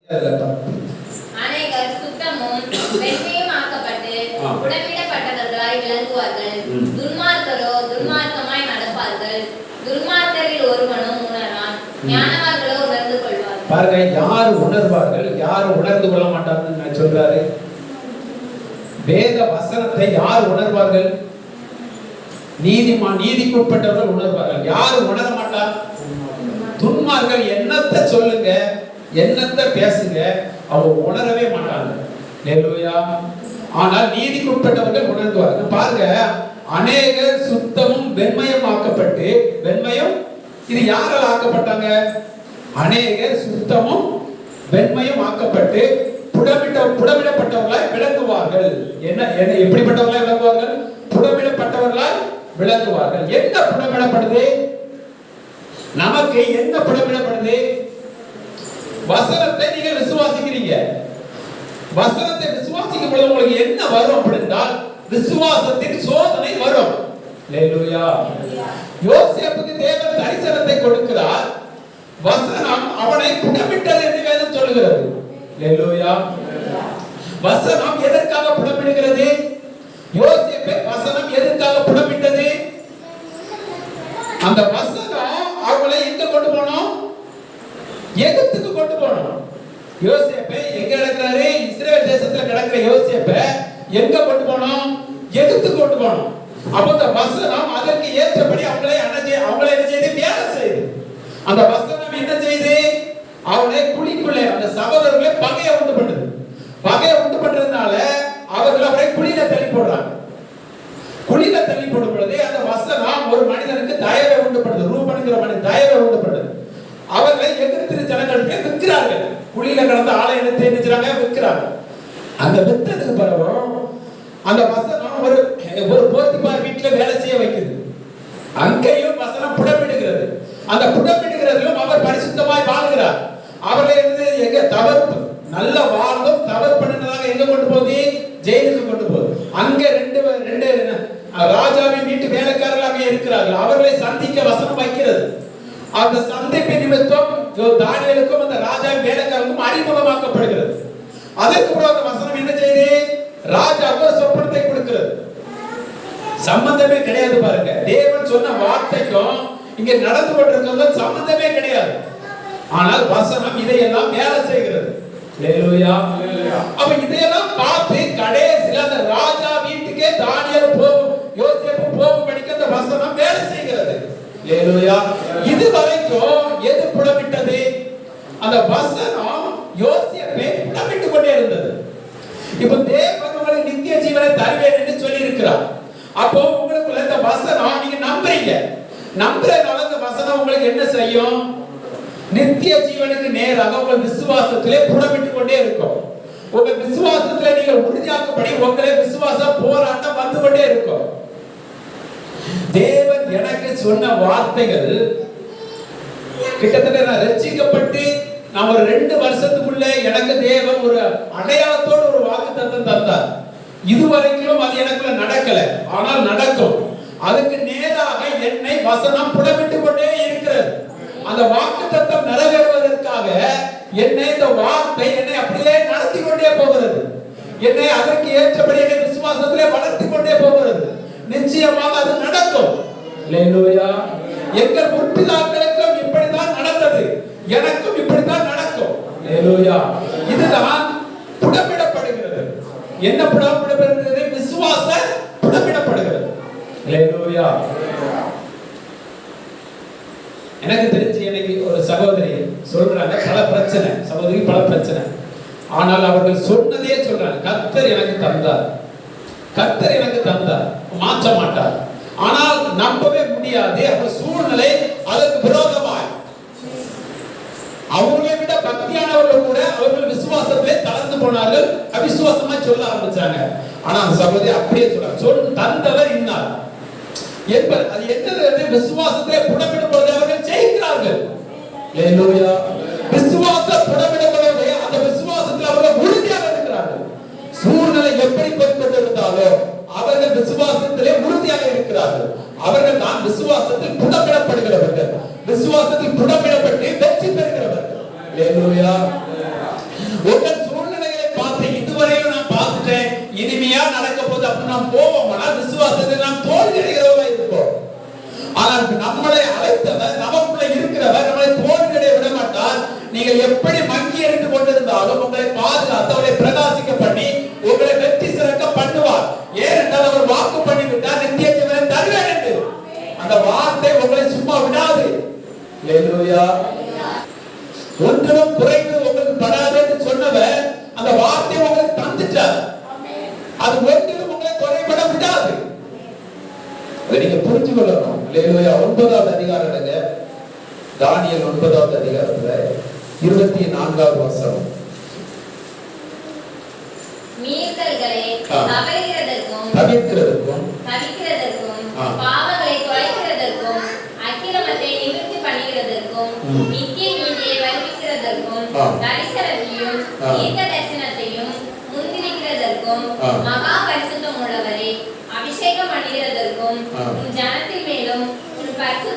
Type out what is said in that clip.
அநேகர் சுத்தமும் வெண்மையும் ஆக்கப்பட்டு புடமிடப்பட்டவர்களாய் விளங்குவார்கள். துன்மார்க்கரோ துன்மார்க்கமாய் நடப்பார்கள். துன்மார்க்கரில் ஒருவனும் உணரான், ஞானவான்களோ உணர்ந்து கொள்வார்கள். பாருங்க, யார் உணர்வார்கள், யார் உணர்ந்து கொள்ள மாட்டார்கள் சொல்றாரு. வேத வசனத்தை யார் உணர்வார்கள்? நீதிக்குட்பட்டவர்கள் உணர்வார்கள். யார் உணர மாட்டார்? துன்மார்கள். என்னத்தை சொல்லுங்க, என்னத்தை பேசுங்க, அவங்க உணரவே மாட்டாங்க. ஹல்லேலூயா. ஆனால் நீதிக்குட்பட்டவர்கள் உணர்ந்துவார்கள். பாருங்க, அநேகர் சுத்தமும் வெண்மையும் ஆக்கப்பட்டு, வெண்மையும் இது யாரால் ஆக்கப்பட்டாங்க? அநேகர் சுத்தமும் வெண்மையும் ஆக்கப்பட்டு புடமிடப்பட்டவர்களாய் விளங்குவார்கள். என்ன எப்படிப்பட்டவர்களாய் விளங்குவார்கள்? புடமிடப்பட்டவர்களாய் விளங்குவார்கள். என்ன புடமிடப்படுது? நமக்கு என்ன புடமிடப்படுது? வசனத்தை நீங்க விசுவாசிக்கிறீங்க. வசனத்தை விசுவாசிக்கும் பொழுது உங்களுக்கு என்ன வரும் அப்படின்றால் விசுவாசத்தின் சோதனை வரும். ஹல்லேலூயா. யோசேப்புக்கு தேவன் தரிசனத்தை கொடுக்கிறார். வசனம் அவனை புடமிட்டது என்று வேதம் சொல்கிறது. ஹல்லேலூயா. வசனம் எதற்காக புடமிடுகிறது? யோசேப்பை வசனம் எதற்காக புடமிட்டது? அந்த வசனம் அவங்களை எங்க கொண்டு போனோம்? எகிப்துக்கு கொண்டு போனோம். யோசேப்பை எங்க கிடக்கிறாரு? இஸ்ரவேல் தேசத்துல கிடக்கிற யோசேப்பை எங்க கொண்டு போனோம்? எகிப்துக்கு கொண்டு போனோம். அப்ப அந்த வசனம் அதற்கு ஏற்றபடி அவங்களை என்ன செய்து? வேலை செய்து. அந்த வசனம் என்ன செய்து? அவளை குழிக்குள்ளே, அந்த சகோதரர்களை பகையை உண்டு பண்ணுது. பகையை உண்டு பண்றதுனால அவர்கள் அவரை குழியில தள்ளி போடுறாங்க. குழியில தள்ளி போடும் பொழுது அந்த வசனம் ஒரு மனிதனுக்கு தயவை உண்டு பண்ணுது. ரூபனுங்கிற மனிதன் தயவை உண்டு பண்ணுது. அவர்களை எகிப்து ஜனங்களுக்கு விற்கிறார்கள். குழியில கிடந்த ஆளை எடுத்து என்ன செய்றாங்க? விற்கிறாங்க. அந்த வித்ததுக்கு பிறகு அந்த வசனம் ஒரு போத்திபார் வீட்டுல வேலை செய்ய வைக்குது. அங்கேயும் வசனம் புடமிடுகிறது. அந்த புடமிடுகிறதிலும் அவர் பரிசுத்தமாய் வாழ்கிறார். அவர்களை எங்க தவறு நல்ல வாழ்ந்தும் தவறு பண்ணினதாக எங்க கொண்டு போகுது? ஜெயிலுக்கு கொண்டு போகுது. அங்க ரெண்டு ராஜாவின் வீட்டு வேலைக்காரர்கள் அங்கே இருக்கிறார்கள். அவர்களை சந்திக்க வசனம் வைக்கிறது. அந்த சந்திப்பு நிமித்தம் தானியேலுக்கும் அந்த ராஜாவின் வேலைக்காரருக்கும் அறிமுகமாக்கப்படுகிறது. அதற்கு பிறகு அந்த வசனம் என்ன செய்யுது? ராஜாவுக்கு சொப்பனத்தை கொடுக்கிறது. சம்பந்தமே கிடையாது. பாருங்க, தேவன் சொன்ன வார்த்தைக்கும் இங்க நடந்து கொண்டிருக்கிறது சம்பந்தமே கிடையாது. ஆனால் வசனம் இதையெல்லாம் வேலை செய்கிறது. ஹல்லேலூயா. அப்ப இதையெல்லாம் பார்த்து கடைசியில் அந்த ராஜா வீட்டுக்கே தானியேல் போகும், யோசேப்பு போகும் படிக்க அந்த வசனம் வேலை செய்கிறது. ஹல்லேலூயா. இது வரைக்கும் எது புடமிட்டது? அந்த வசனம் யோசேப்பை புடமிட்டு கொண்டே இருந்தது. இப்ப தேவன் உங்களுக்கு நித்திய ஜீவனை தருவேன் என்று சொல்லி இருக்கிறார். அப்போ உங்களுக்குள்ள இந்த வசனம் நீங்க நம்புறீங்க. நம்புறதுனால இந்த வசனம் உங்களுக்கு என்ன செய்யும்? நித்திய ஜீவனுக்கு நேராக உங்கள் விசுவாசத்திலே புடமிட்டு கொண்டே இருக்கும். உங்க விசுவாசத்திலே நீங்கள் உறுதியாக்கப்படி உங்களே விசுவாச போராட்டம் வந்து கொண்டே இருக்கும். தேவன் எனக்கு சொன்ன வார்த்தைகள் கிட்டத்தட்ட நான் ரட்சிக்கப்பட்டு நான் ஒரு 2 வருஷத்துக்குள்ள எனக்கு தேவன் ஒரு அடையாளத்தோடு ஒரு வாக்குத்தத்தம் தந்தார். இதுவரைக்கும் அது எனக்குள்ள நடக்கல, ஆனால் நடக்கும். அதுக்கு நேராக என்னை வசனம் புடமிட்டு கொண்டே இருக்கிறது. அந்த வாக்குத்தத்தம் நிறைவேறுவதற்காக என்னை இந்த வார்த்தை என்னை அப்படியே நடத்தி கொண்டே போகிறது. என்னை அதற்கு ஏற்றபடி என்னை விசுவாசத்திலே வளர்த்தி கொண்டே போகிறது. நிச்சயமாக அது நடக்கும். ஹல்லேலூயா. எங்கள் முற்பிதாக்களுக்கும் இப்படித்தான் நடந்தது, எனக்கும் இப்படித்தான் நடக்கும். ஹல்லேலூயா. இதுதான் புடமிடப்படுகிறது. என்ன புடமிடப்படுகிறது? விசுவாச புடமிடப்படுகிறது. ஹல்லேலூயா. எனக்கு தெரிஞ்சு எனக்கு ஒரு சகோதரி சொல்றாங்க, பல பிரச்சனை, சகோதரி பல பிரச்சனை. ஆனால் அவர்கள் சொன்னதே சொல்றாங்க, கர்த்தர் எனக்கு தந்தார், கர்த்தர் எனக்கு தந்தார், மாற்ற மாட்டார். ஆனால் நம்பவே முடியாது. அந்த சூழ்நிலை அதற்கு விரோதமாய் அவர்களை விட பக்தியானவர்கள் கூட அவர்கள் விசுவாசத்திலே தளர்ந்து போனார்கள். அவிசுவாசமா சொல்ல ஆரம்பிச்சாங்க. ஆனா அந்த சகோதரி அப்படியே சொல்றாங்க, தந்தவர் இன்னார் என்பது. அது என்னது? விசுவாசத்திலே புடமிடும்போது அவர்கள் ஜெயிக்கிறார்கள். ஹல்லேலூயா. விசுவாச புடமிடும்போது அந்த விசுவாசத்தில் அவர்கள் உறுதியாக இருக்கிறார்கள். சூழ்நிலை எப்படி இருந்தாலும் அவர்கள் விசுவாசத்திலே உறுதியாக இருக்கிறார்கள். அவர்கள் தான் விசுவாசத்தில் புடமிடப்படுகிறவர்கள், விசுவாசத்தில் புடமிடப்பட்டு வெற்றி பெறுகிறவர்கள். ஹல்லேலூயா. நாம் போவோமானால் விசுவாசத்தில் நாம் தோல்வி அடைகிறவர்களாக இருப்போம். ஆனால் நம்மளை அழைத்தவர், நமக்குள்ள இருக்கிறவர் நம்மளை தோல்வியடைய விட மாட்டார். நீங்கள் எப்படி மங்கி எறிந்து கொண்டிருந்தாலும் உங்களை பாதுகாத்து அவரை பிரகாசிக்க பண்ணி உங்களை வெற்றி சிறக்க பண்ணுவார். ஏனென்றால் அவர் வாக்கு பண்ணி விட்டார், நித்திய ஜீவனை தருவேன் என்று. அந்த வார்த்தை உங்களை சும்மா விடாது. அல்லேலூயா. ஒன்றிலும் குறைந்து உங்களுக்கு படாது என்று சொன்னவர் அந்த வார்த்தை உங்களுக்கு தந்துட்டார். அது ஒன்றிலும் உங்களை குறைபட விடாது. அதை நீங்க புரிஞ்சு கொள்ளணும். அல்லேலூயா. 9வது அதிகாரம் எடுங்க. தானியேல் 9வது அதிகாரத்துல 24வது வசனம். மீறல்களை தவிர்க்கிறதற்கும் பாவங்களை தொலைக்கிறதற்கும் அக்கிரமத்தை நிவர்த்தி பண்ணுகிறதற்கும் நித்திய நீதியை வருவிக்கிறதற்கும் தரிசனத்தையும் தீர்க்க தரிசனத்தையும் முன்னிறுக்கிறதற்கும் மகா பரிசுத்தம் உள்ளவரை அபிஷேகம் பண்ணுகிறதற்கும் உன் ஜனத்தின் மேலும் உன் பரிசுத்த